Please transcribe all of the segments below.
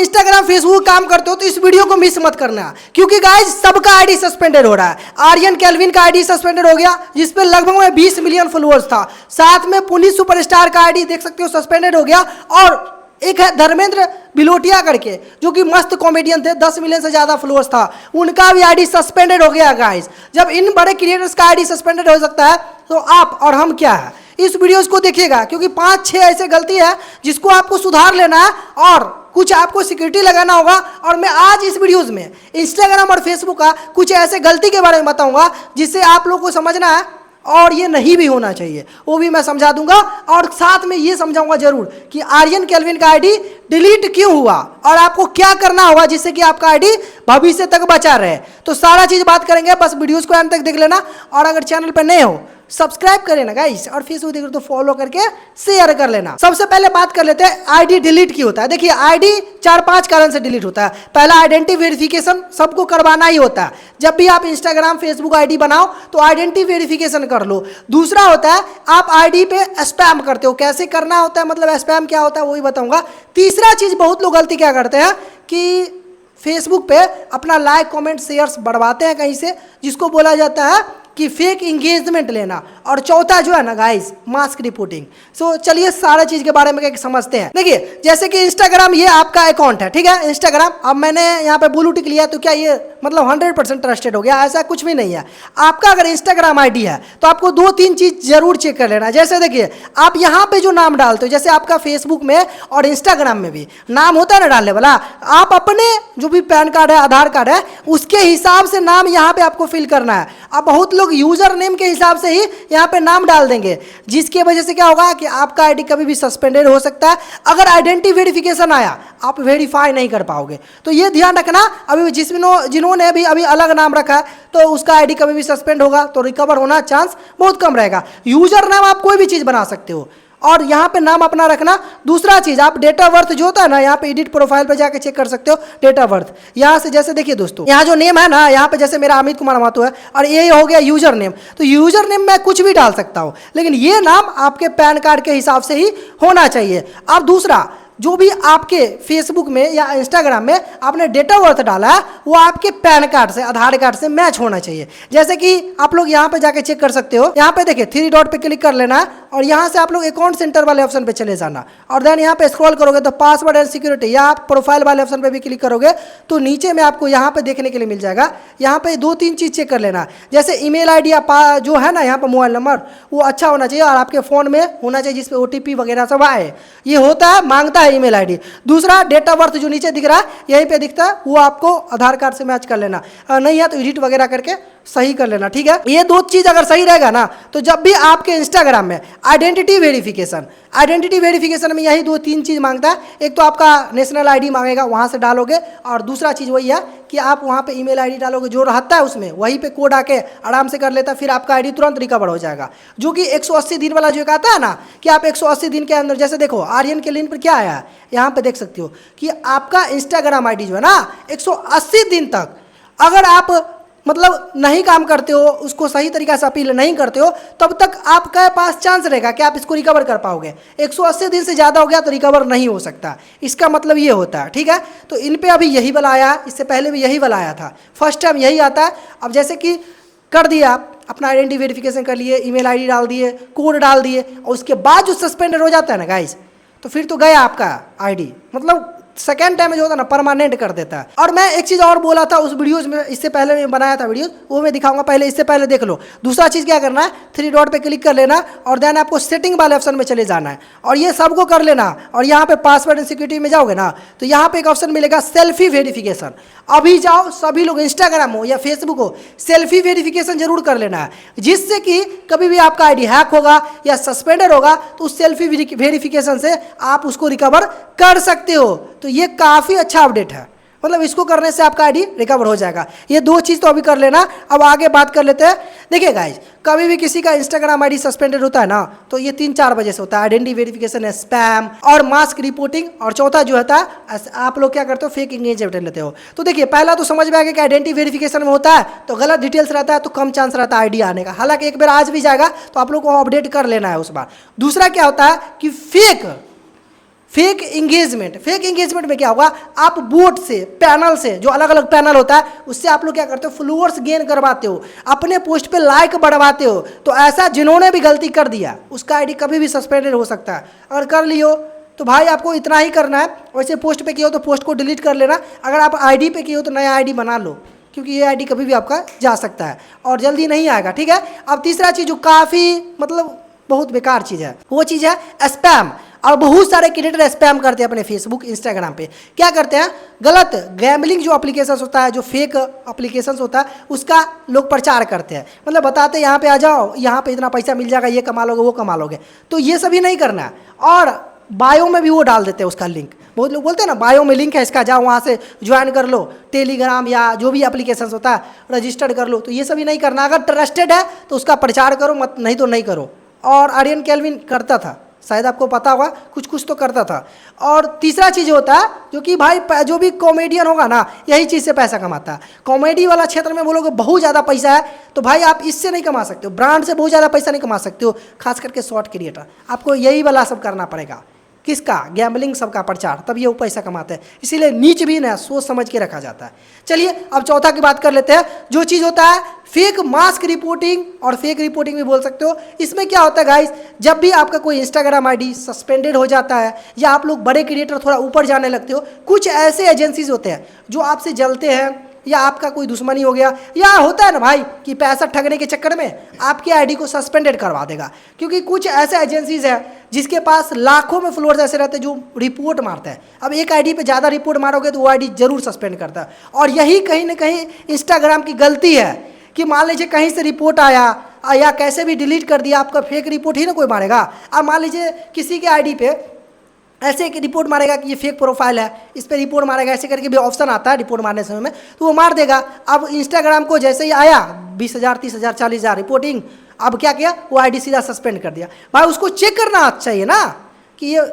Instagram Facebook काम करते हो तो इस वीडियो को मिस मत करना, क्योंकि गाइज सबका आईडी सस्पेंडेड हो रहा है। आर्यन कैल्विन का आईडी सस्पेंडेड हो गया जिस पे लगभग में 20 मिलियन फॉलोअर्स था। साथ में पुनीत सुपरस्टार का आईडी देख सकते हो सस्पेंडेड हो गया। और एक है धर्मेंद्र बिलोटिया करके जो कि मस्त कॉमेडियन थे, 10 मिलियन से ज़्यादा फॉलोअर्स था, उनका भी आईडी सस्पेंडेड हो गया गाइज। जब इन बड़े क्रिएटर्स का आईडी सस्पेंडेड हो सकता है तो आप और हम क्या है, इस वीडियोस को देखिएगा, क्योंकि 5-6 ऐसे गलती है जिसको आपको सुधार लेना है और कुछ आपको सिक्योरिटी लगाना होगा। और मैं आज इस वीडियोस में इंस्टाग्राम और फेसबुक का कुछ ऐसे गलती के बारे में बताऊंगा जिससे आप लोगों को समझना है और ये नहीं भी होना चाहिए, वो भी मैं समझा दूंगा। और साथ में ये समझाऊंगा जरूर कि आर्यन कैल्विन का आईडी डिलीट क्यों हुआ और आपको क्या करना होगा जिससे कि आपका आईडी भविष्य तक बचा रहे। तो सारा चीज़ बात करेंगे, बस वीडियोस को अंत तक देख लेना। और अगर चैनल पर नए हो सब्सक्राइब करें ना गाइस, और फेसबुक देख रहे तो फॉलो करके शेयर कर लेना। सबसे पहले बात कर लेते हैं आईडी डिलीट क्यों होता है। देखिए आईडी 4-5 कारण से डिलीट होता है। पहला आइडेंटिटी वेरिफिकेशन सबको करवाना ही होता है। जब भी आप इंस्टाग्राम फेसबुक आईडी बनाओ तो आइडेंटिटी वेरिफिकेशन कर लो। दूसरा होता है आप आईडी पे स्पैम करते हो, कैसे करना होता है, मतलब स्पैम क्या होता है वही बताऊंगा। तीसरा चीज बहुत लोग गलती क्या करते हैं कि फेसबुक पे अपना लाइक कमेंट शेयर्स बढ़वाते हैं कहीं से, जिसको बोला जाता है कि फेक इंगेजमेंट लेना। और चौथा जो है ना गाइस, मास्क रिपोर्टिंग। सो चलिए सारा चीज के बारे में समझते हैं। देखिए जैसे कि इंस्टाग्राम ये आपका अकाउंट है, ठीक है इंस्टाग्राम। अब मैंने यहाँ पे ब्लू टिक लिया तो क्या ये मतलब 100% ट्रस्टेड हो गया? ऐसा कुछ भी नहीं है। आपका अगर इंस्टाग्राम आईडी है तो आपको 2-3 चीज जरूर चेक कर लेना। जैसे देखिए आप यहाँ पे जो नाम डालते हो, जैसे आपका फेसबुक में और इंस्टाग्राम में भी नाम होता है ना डालने वाला, आप अपने जो भी पैन कार्ड है आधार कार्ड है उसके हिसाब से नाम यहाँ पे आपको फिल करना है। अब बहुत लोग यूजर नेम के हिसाब से ही यहाँ पे नाम डाल देंगे, जिसकी वजह से क्या होगा कि आपका आईडी कभी भी सस्पेंडेड हो सकता है। अगर आइडेंटिटी वेरिफिकेशन आया आप वेरीफाई नहीं कर पाओगे, तो ये ध्यान रखना। अभी जिन्होंने अभी अलग नाम रखा है तो उसका आईडी कभी भी सस्पेंड होगा तो रिकवर होना चांस बहुत कम रहेगा। यूजर नाम आप कोई भी चीज़ बना सकते हो और यहाँ पे नाम अपना रखना। दूसरा चीज आप डेट ऑफ बर्थ जो होता है ना, यहाँ पे एडिट प्रोफाइल पे जाके चेक कर सकते हो डेट ऑफ बर्थ। यहाँ से जैसे देखिए दोस्तों, यहाँ जो नेम है ना, यहाँ पे जैसे मेरा अमित कुमार महतो है और ये हो गया यूजर नेम। तो यूजर नेम मैं कुछ भी डाल सकता हूँ, लेकिन ये नाम आपके पैन कार्ड के हिसाब से ही होना चाहिए। अब दूसरा, जो भी आपके फेसबुक में या इंस्टाग्राम में आपने डेट ऑफ बर्थ डाला है वो आपके पैन कार्ड से आधार कार्ड से मैच होना चाहिए। जैसे कि आप लोग यहाँ पे जाके चेक कर सकते हो। यहाँ पे देखिए 3 डॉट पे क्लिक कर लेना है और यहाँ से आप लोग अकाउंट सेंटर वाले ऑप्शन पे चले जाना और देन यहाँ पे स्क्रॉल करोगे तो पासवर्ड एंड सिक्योरिटी या आप प्रोफाइल वाले ऑप्शन पे भी क्लिक करोगे तो नीचे में आपको यहाँ पे देखने के लिए मिल जाएगा। यहाँ पे 2-3 चीज चेक कर लेना, जैसे ईमेल आईडी या जो है ना यहाँ पे मोबाइल नंबर वो अच्छा होना चाहिए और आपके फोन में होना चाहिए जिसपे OTP वगैरह सब आए। ये होता है, मांगता है ईमेल आईडी। दूसरा डेट ऑफ बर्थ जो नीचे दिख रहा है यहीं पे दिखता है, वो आपको आधार कार्ड से मैच कर लेना। नहीं है तो एडिट वगैरह करके सही कर लेना, ठीक है। ये 2 चीज अगर सही रहेगा ना तो जब भी आपके इंस्टाग्राम में आइडेंटिटी वेरिफिकेशन में यही 2-3 चीज मांगता है। एक तो आपका नेशनल आईडी मांगेगा, वहां से डालोगे, और दूसरा चीज वही है कि आप वहां पे ईमेल आईडी डालोगे, जो रहता है उसमें वहीं पे कोड आके आराम से कर लेता है, फिर आपका आईडी तुरंत रिकवर हो जाएगा। जो कि 180 दिन वाला जो कहता है ना कि आप 180 दिन के अंदर, जैसे देखो आर्यन के लिंक पर क्या आया है यहाँ पे देख सकते हो कि आपका इंस्टाग्राम आईडी जो है ना 180 दिन तक अगर आप मतलब नहीं काम करते हो, उसको सही तरीका से अपील नहीं करते हो, तब तक आपके पास चांस रहेगा कि आप इसको रिकवर कर पाओगे। 180 दिन से ज़्यादा हो गया तो रिकवर नहीं हो सकता, इसका मतलब ये होता है, ठीक है। तो इन पे अभी यही वाला आया, इससे पहले भी यही वाला आया था, फर्स्ट टाइम यही आता है। अब जैसे कि कर दिया आप अपना आइडेंटिटी वेरिफिकेशन कर लिए, ईमेल आईडी डाल दिए, कोड डाल दिए, और उसके बाद जो सस्पेंडेड हो जाता है ना गाइस, तो फिर तो गया आपका आईडी, मतलब सेकेंड टाइम जो होता है ना परमानेंट कर देता है। और मैं एक चीज़ और बोला था उस वीडियोस में, इससे पहले मैं बनाया था वीडियो, वो मैं दिखाऊंगा, पहले इससे पहले देख लो। दूसरा चीज़ क्या करना है, 3 डॉट पे क्लिक कर लेना और देन आपको सेटिंग वाले ऑप्शन में चले जाना है और ये सबको कर लेना। और यहाँ पे पासवर्ड एंड सिक्योरिटी में जाओगे ना तो यहाँ पे एक ऑप्शन मिलेगा सेल्फी वेरिफिकेशन। अभी जाओ, सभी लोग इंस्टाग्राम हो या फेसबुक हो, सेल्फी वेरिफिकेशन जरूर कर लेना है, जिससे कि कभी भी आपका आईडी हैक होगा या सस्पेंडेड होगा तो उस सेल्फी वेरिफिकेशन से आप उसको रिकवर कर सकते हो। तो ये काफ़ी अच्छा अपडेट है, मतलब इसको करने से आपका आईडी रिकवर हो जाएगा। ये 2 चीज़ तो अभी कर लेना। अब आगे बात कर लेते हैं। देखिए गाइज, कभी भी किसी का इंस्टाग्राम आईडी सस्पेंडेड होता है ना तो ये 3-4 वजह से होता है। आइडेंटिटी वेरिफिकेशन, स्पैम और मास्क रिपोर्टिंग, और चौथा जो होता है आप लोग क्या करते हो, फेक इंगेजमेंट लेते हो। तो देखिए पहला तो समझ में आ गया कि आइडेंटिटी वेरिफिकेशन में होता है तो गलत डिटेल्स रहता है तो कम चांस रहता है आईडी आने का। हालांकि एक बार आज भी जाएगा तो आप लोग को अपडेट कर लेना है उस बार। दूसरा क्या होता है कि फेक एंगेजमेंट में क्या होगा, आप बोट से, पैनल से, जो अलग अलग पैनल होता है उससे आप लोग क्या करते हो, फॉलोअर्स गेन करवाते हो, अपने पोस्ट पे लाइक बढ़वाते हो। तो ऐसा जिन्होंने भी गलती कर दिया उसका आईडी कभी भी सस्पेंडेड हो सकता है। अगर कर लियो तो भाई आपको इतना ही करना है, वैसे पोस्ट पे किया हो तो पोस्ट को डिलीट कर लेना, अगर आप आईडी पे किए हो तो नया आईडी बना लो, क्योंकि ये आईडी कभी भी आपका जा सकता है और जल्दी नहीं आएगा, ठीक है। अब तीसरा चीज़ जो काफ़ी मतलब बहुत बेकार चीज़ है, वो चीज़ है स्पैम। और बहुत सारे क्रिएटर स्पैम करते हैं अपने फेसबुक इंस्टाग्राम पे। क्या करते हैं, गलत गैम्बलिंग जो एप्लीकेशन होता है, जो फेक एप्लीकेशन होता है उसका लोग प्रचार करते हैं, मतलब बताते हैं यहाँ पे आ जाओ, यहाँ पे इतना पैसा मिल जाएगा, ये कमा लोगे वो कमा लोगे। तो ये सभी नहीं करना है। और बायो में भी वो डाल देते हैं उसका लिंक, बहुत लोग बोलते हैं ना बायो में लिंक है इसका, जाओ वहाँ से ज्वाइन कर लो, टेलीग्राम या जो भी एप्लीकेशन होता है रजिस्टर्ड कर लो। तो ये सभी नहीं करना, अगर ट्रस्टेड है तो उसका प्रचार करो, मत नहीं तो नहीं करो। और आर्यन केल्विन करता था, शायद आपको पता होगा, कुछ कुछ तो करता था। और तीसरा चीज़ होता है जो कि भाई जो भी कॉमेडियन होगा ना यही चीज़ से पैसा कमाता है। कॉमेडी वाला क्षेत्र में बोलोगे बहुत ज़्यादा पैसा है, तो भाई आप इससे नहीं कमा सकते हो, ब्रांड से बहुत ज़्यादा पैसा नहीं कमा सकते हो, खास करके शॉर्ट क्रिएटर। आपको यही वाला सब करना पड़ेगा, किसका, गैम्बलिंग सबका प्रचार, तब ये वो पैसा कमाते हैं। इसीलिए नीच भी ना सोच समझ के रखा जाता है। चलिए अब चौथा की बात कर लेते हैं, जो चीज़ होता है फेक मास्क रिपोर्टिंग और फेक रिपोर्टिंग भी बोल सकते हो। इसमें क्या होता है गाइस, जब भी आपका कोई इंस्टाग्राम आईडी सस्पेंडेड हो जाता है या आप लोग बड़े क्रिएटर थोड़ा ऊपर जाने लगते हो, कुछ ऐसे एजेंसीज होते हैं जो आपसे जलते हैं या आपका कोई दुश्मनी हो गया, या होता है ना भाई कि पैसा ठगने के चक्कर में आपकी आईडी को सस्पेंडेड करवा देगा। क्योंकि कुछ ऐसे एजेंसीज हैं जिसके पास लाखों में फॉलोअर्स ऐसे रहते हैं जो रिपोर्ट मारते हैं। अब एक आईडी पे ज़्यादा रिपोर्ट मारोगे तो वो आईडी जरूर सस्पेंड करता है। और यही कहीं ना कहीं इंस्टाग्राम की गलती है कि मान लीजिए कहीं से रिपोर्ट आया या कैसे भी डिलीट कर दिया, आपका फेक रिपोर्ट ही ना कोई मारेगा। अब मान लीजिए किसी के आईडी पे ऐसे एक रिपोर्ट मारेगा कि ये फेक प्रोफाइल है, इस पर रिपोर्ट मारेगा, ऐसे करके भी ऑप्शन आता है रिपोर्ट मारने समय में, तो वो मार देगा। अब इंस्टाग्राम को जैसे ही आया 20,000 30,000 40,000 रिपोर्टिंग, अब क्या किया, वो आईडी सीधा सस्पेंड कर दिया। भाई उसको चेक करना चाहिए ना कि ये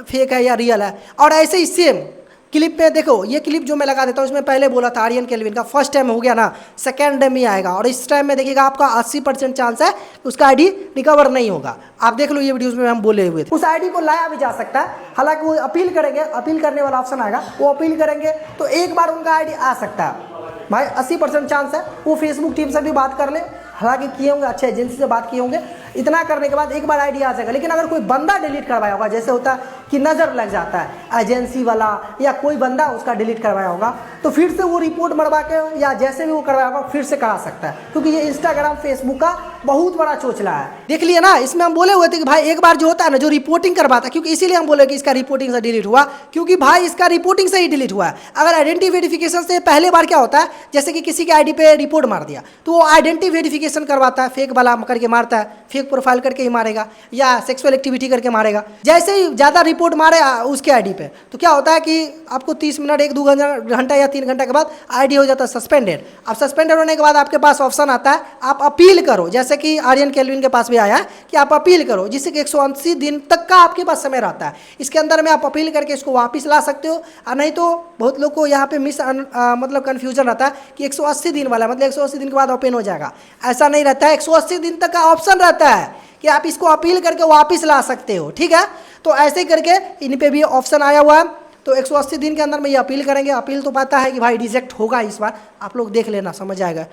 फेक है या रियल है। और ऐसे ही सेम क्लिप पे देखो, ये क्लिप जो मैं लगा देता हूँ इसमें पहले बोला था आर्यन केल्विन का, फर्स्ट टाइम हो गया ना, सेकेंड टाइम ही आएगा। और इस टाइम में देखिएगा आपका 80% चांस है उसका आईडी रिकवर नहीं होगा। आप देख लो ये वीडियोस में हम बोले हुए थे। उस आईडी को लाया भी जा सकता है, हालांकि वो अपील करेंगे, अपील करने वाला ऑप्शन आएगा, वो अपील करेंगे तो एक बार उनका आईडी आ सकता है। भाई 80% चांस है। वो फेसबुक टीम से भी बात कर ले, हालांकि किए होंगे, अच्छे एजेंसी से बात किए होंगे, इतना करने के बाद एक बार आईडी आ जाएगा। लेकिन अगर कोई बंदा डिलीट करवाया होगा, जैसे होता है कि नज़र लग जाता है एजेंसी वाला या कोई बंदा उसका डिलीट करवाया होगा, तो फिर से वो रिपोर्ट मरवा के या जैसे भी वो करवाया होगा फिर से करा सकता है। क्योंकि ये इंस्टाग्राम फेसबुक का बहुत बड़ा चोचला है। देख लिया ना, इसमें हम बोले हुए थे कि भाई एक बार जो होता है ना, जो रिपोर्टिंग करवाता है, क्योंकि इसीलिए हम बोले कि इसका रिपोर्टिंग से डिलीट हुआ, क्योंकि भाई इसका रिपोर्टिंग से ही डिलीट हुआ है। अगर आइडेंटिटी वेरिफिकेशन से पहले बार क्या होता है, जैसे कि किसी के आईडी पे रिपोर्ट मार दिया तो वो आइडेंटिटी वेरिफिकेशन करवाता है, फेक वाला करके मारता है, फेक प्रोफाइल करके ही मारेगा या सेक्सुअल एक्टिविटी करके मारेगा। जैसे ही ज़्यादा रिपोर्ट मारे उसके आईडी पे, तो क्या होता है कि आपको 30 मिनट 1-2 घंटा या 3 घंटा के बाद आईडी हो जाता है सस्पेंडेड। अब सस्पेंडेड होने के बाद आपके पास ऑप्शन आता है आप अपील करो, जैसे कि आर्यन केल्विन के पास भी आया है कि आप अपील करो, जिससे कि 180 दिन तक का आपके पास समय रहता है। इसके अंदर में आप अपील करके इसको वापस ला सकते हो। नहीं तो बहुत लोग को यहाँ पे मतलब कन्फ्यूजन रहता है कि 180 दिन वाला मतलब 180 दिन के बाद ओपन हो जाएगा, ऐसा नहीं रहता है। 180 दिन तक का ऑप्शन रहता है कि आप इसको अपील करके वापस ला सकते हो, ठीक है। तो ऐसे ही करके इन पे भी ऑप्शन आया हुआ है। तो 180 दिन के अंदर में ये अपील करेंगे। अपील तो पता है कि भाई रिजेक्ट होगा इस बार, आप लोग देख लेना, समझ आएगा।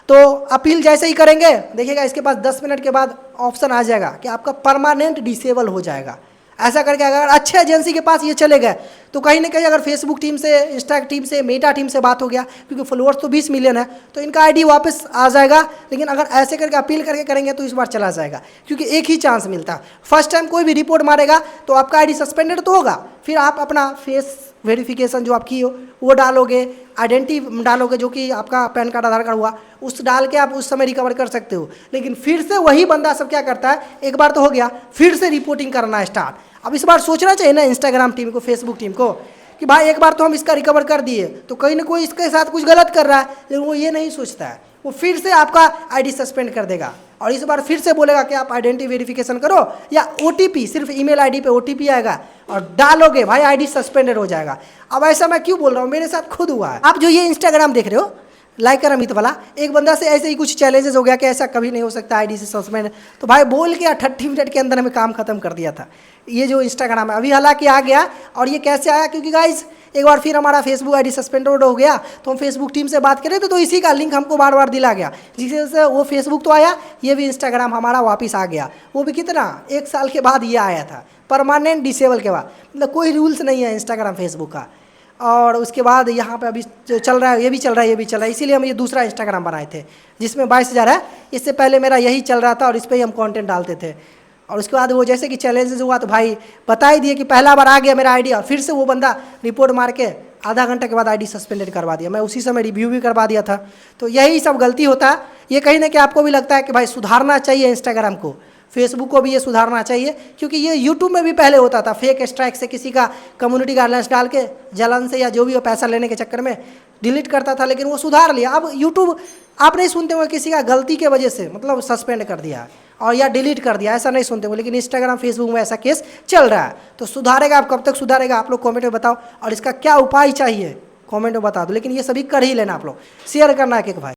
तो अपील जैसे ही करेंगे देखिएगा इसके पास 10 मिनट के बाद ऑप्शन आ जाएगा कि आपका परमानेंट डिसेबल हो जाएगा। ऐसा करके अगर अच्छे एजेंसी के पास ये चले गए तो कहीं ना कहीं अगर फेसबुक टीम से, इंस्टा टीम से, मेटा टीम से बात हो गया, क्योंकि फॉलोअर्स तो 20 मिलियन है, तो इनका आईडी वापस आ जाएगा। लेकिन अगर ऐसे करके अपील करके करेंगे तो इस बार चला जाएगा, क्योंकि एक ही चांस मिलता है। फर्स्ट टाइम कोई भी रिपोर्ट मारेगा तो आपका आईडी सस्पेंडेड तो होगा, फिर आप अपना फेस वेरिफिकेशन जो आप की हो वो डालोगे, आइडेंटिटी डालोगे जो कि आपका पैन कार्ड आधार कार्ड हुआ, उस डाल के आप उस समय रिकवर कर सकते हो। लेकिन फिर से वही बंदा सब क्या करता है, एक बार तो हो गया, फिर से रिपोर्टिंग करना स्टार्ट। अब इस बार सोचना चाहिए ना इंस्टाग्राम टीम को, फेसबुक टीम को कि भाई एक बार तो हम इसका रिकवर कर दिए तो कहीं ना कोई इसके साथ कुछ गलत कर रहा है, लेकिन वो ये नहीं सोचता है, वो फिर से आपका आईडी सस्पेंड कर देगा और इस बार फिर से बोलेगा कि आप आइडेंटिटी वेरिफिकेशन करो या ओटीपी, सिर्फ ईमेल आईडी पे ओटीपी आएगा और डालोगे, भाई आईडी सस्पेंडेड हो जाएगा। अब ऐसा मैं क्यों बोल रहा हूँ, मेरे साथ खुद हुआ है। आप जो ये इंस्टाग्राम देख रहे हो, लाइक कर अमित वाला। एक बंदा से ऐसे ही कुछ चैलेंजेस हो गया कि ऐसा कभी नहीं हो सकता, आईडी से सस्पेंड। तो भाई बोल के 30 मिनट के अंदर हमें काम खत्म कर दिया था ये जो इंस्टाग्राम है। अभी हालांकि आ गया, और ये कैसे आया, क्योंकि गाइज एक बार फिर हमारा फेसबुक आईडी सस्पेंडेड हो गया, तो हम फेसबुक टीम से बात करें तो इसी का लिंक हमको बार बार दिला गया, जिससे वो फेसबुक तो आया, ये भी इंस्टाग्राम हमारा वापस आ गया। वो भी कितना, 1 साल के बाद ये आया था, परमानेंट डिसेबल के बाद। मतलब कोई रूल्स नहीं है इंस्टाग्राम फेसबुक का। और उसके बाद यहाँ पे अभी जो चल रहा है, ये भी चल रहा है, ये भी चल रहा है, इसीलिए हम ये दूसरा इंस्टाग्राम बनाए थे जिसमें 22,000 है। इससे पहले मेरा यही चल रहा था और इस पर ही हम कंटेंट डालते थे। और उसके बाद वो जैसे कि चैलेंजेस हुआ तो भाई बता ही दिए कि पहला बार आ गया मेरा आईडी, और फिर से वो बंदा रिपोर्ट मार के आधा घंटे के बाद आईडी सस्पेंडेड करवा दिया। मैं उसी समय रिव्यू भी करवा दिया था। तो यही सब गलती होता है। ये कहीं ना कहीं आपको भी लगता है कि भाई सुधारना चाहिए इंस्टाग्राम को, फेसबुक को भी ये सुधारना चाहिए, क्योंकि ये यूट्यूब में भी पहले होता था, फेक स्ट्राइक से किसी का कम्युनिटी गाइडलाइंस डाल के जलन से या जो भी हो पैसा लेने के चक्कर में डिलीट करता था, लेकिन वो सुधार लिया। अब यूट्यूब आप नहीं सुनते हो किसी का गलती के वजह से मतलब सस्पेंड कर दिया और या डिलीट कर दिया, ऐसा नहीं सुनते हो, लेकिन इंस्टाग्राम फेसबुक में ऐसा केस चल रहा है। तो सुधारेगा, आप कब तक सुधारेगा आप लोग कमेंट में बताओ, और इसका क्या उपाय चाहिए कमेंट में बता दो। लेकिन ये सभी कर ही लेना, आप लोग शेयर करना एक एक भाई।